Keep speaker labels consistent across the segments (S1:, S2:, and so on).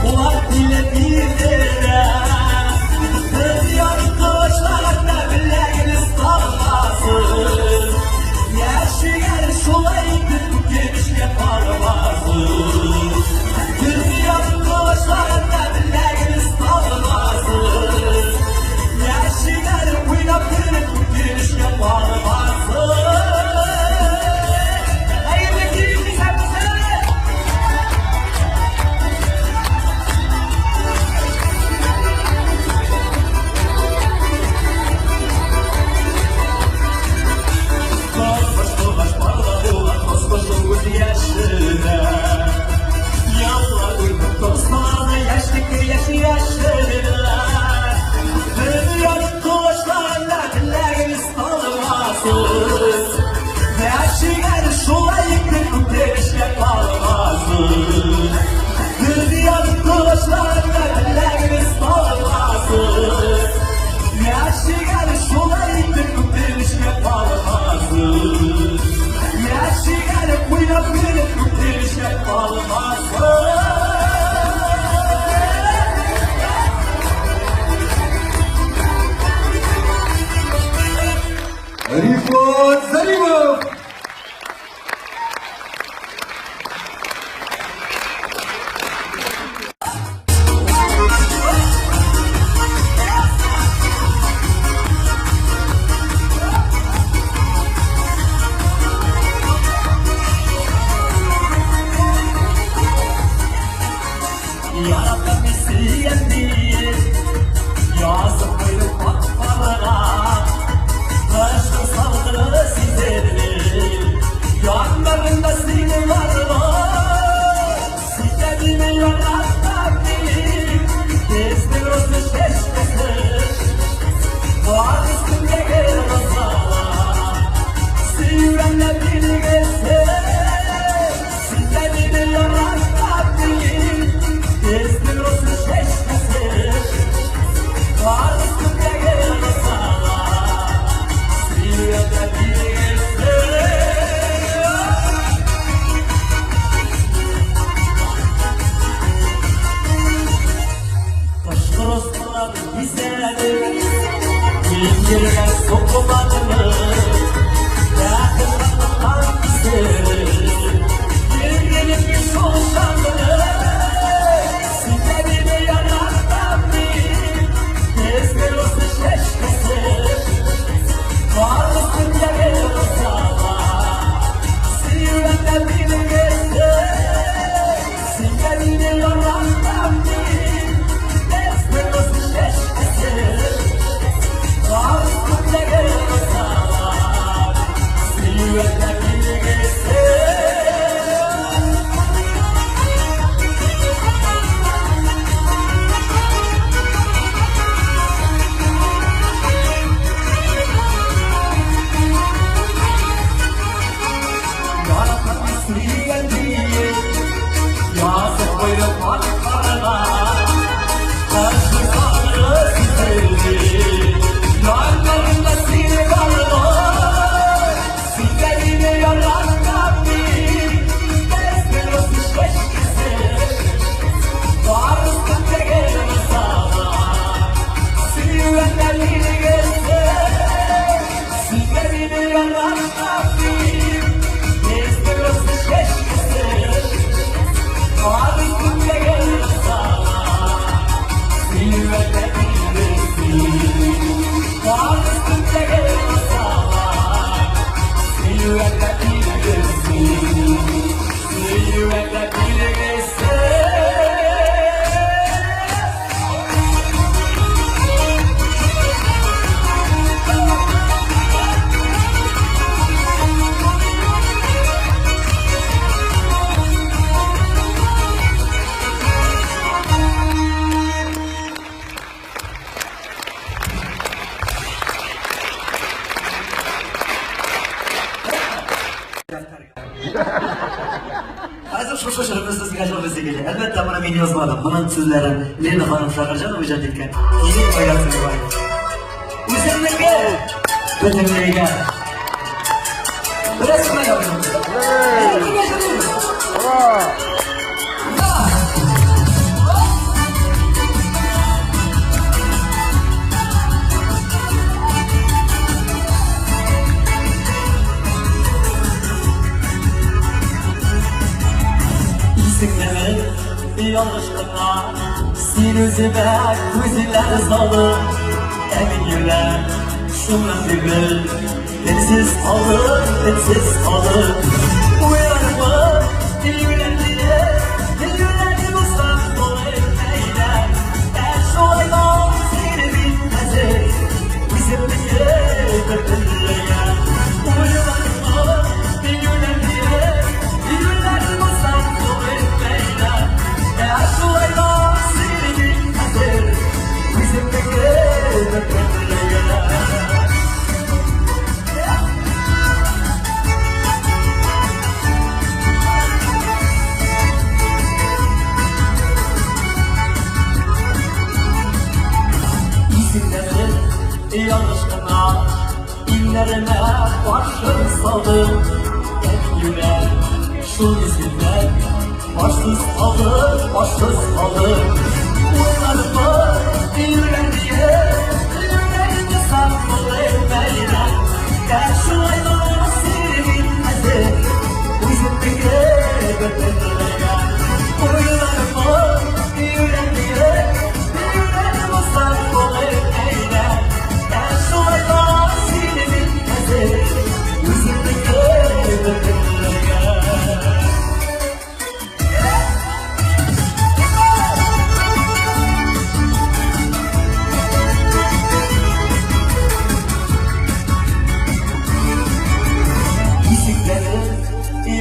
S1: Ular bile bildiler. Dünyanın kılıçlarında bileğiniz kalmasın. Yaşayan şolay gün genişle parmasın. Dünyanın kılıçlarında bileğiniz kalmasın. Yaşayan oynap gün genişle parmasın.
S2: Rifat Zalimov.
S1: Yarabbim isteyen değil, yazıp koyup patlarına. Aşkın saldırı sizlerdir, yanlarında seni varlar. Sizlerimi yaratan değil, gezdir olsun şeşmesiz. Var üstünde gel masala, sivremle beni gezdir. Sizlerimi yaratan değil, gezdir olsun şeşmesiz. Var üstünde gel masala, sivremle beni gezdir. Taşkır osmanlar bizlerdir, İncirden sokumadınız. Yakınlıktan bizlerdir, bir gelip bir soğuşandınız. Sizlerimi yaratan bir, gezdir olsun şeşmesiz. Var üstünde gel masala, sivremle beni gezdir. Sizlerimi yaratan bir, gezdir olsun şeşmesiz. Var üstünde gel masala, sivremle beni gezdir. Yaratan isteyen değil, yazıp koyup patlarına. Aşkın saldırı sizlerdir, yanlarında seni varlar. Sizlerimi yaratan değil, gezdir olsun şeşmesiz. Var üstünde gel masala, sivremle beni gezdir. Sizlerimi yaratan değil, gezdir olsun şeşmesiz. Var üstünde gel masala, sivremle beni gezdir. Var üstünde gel masala, sivremle beni gezdir. Sivremle beni gezdir. Hozir shu qo'shiqni sizga jalb keldi. Albatta buni men yozmadim. Buni sizlar Lena xonim Shahrijon ijod etgan. Keyin qo'yasiz bor. O'zimizga o'zimizga rasm yozdim. yanlışlıkla sen özüme gözler salın. Emin yürek şunun gibi bensiz kalır, bensiz kalır. Uyanma yüreğine, yüreğine uzak dolayı eyle. Eğer şu aydan seni bilmezek bizim bir yedirdiler. Uyanma yüreğine, yüreğine uzak dolayı eyle. Eğer şu aydan seni bilmezek bizim bir yedirdiler. Yanlışlıkla inlerime başım saldım. Emin yürek şu yüzünden başsız kalır, başsız kalır. Uyanma yüreğine, yüreğine saklı etmeyle. Gel şu aydan seni bilmezek bizim bir gebertmeyle. Uyanma yüreğine, yüreğine saklı etmeyle.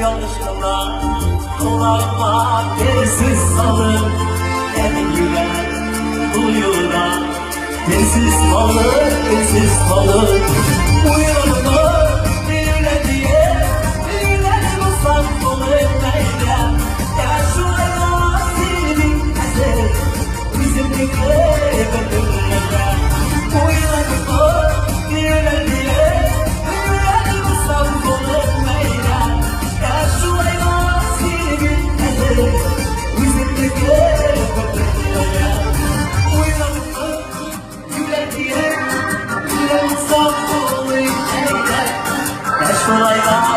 S1: Yanlışlıkla kolayma dersiz salın. Emin yürek duyuğuna dersiz kalır, dersiz kalır. Uyanma yüreğine, yüreğine uzak dolu etmeyle. Gel şu ayda seni bilmezek bizim bir gebertmeyle. Uyanma yüreğine, yüreğine uzak dolu etmeyle. Gel şu ayda seni bilmezek bizim bir gebertmeyle. Uyanma yüreğine, yüreğine uzak dolu etmeyle. Gel şu ayda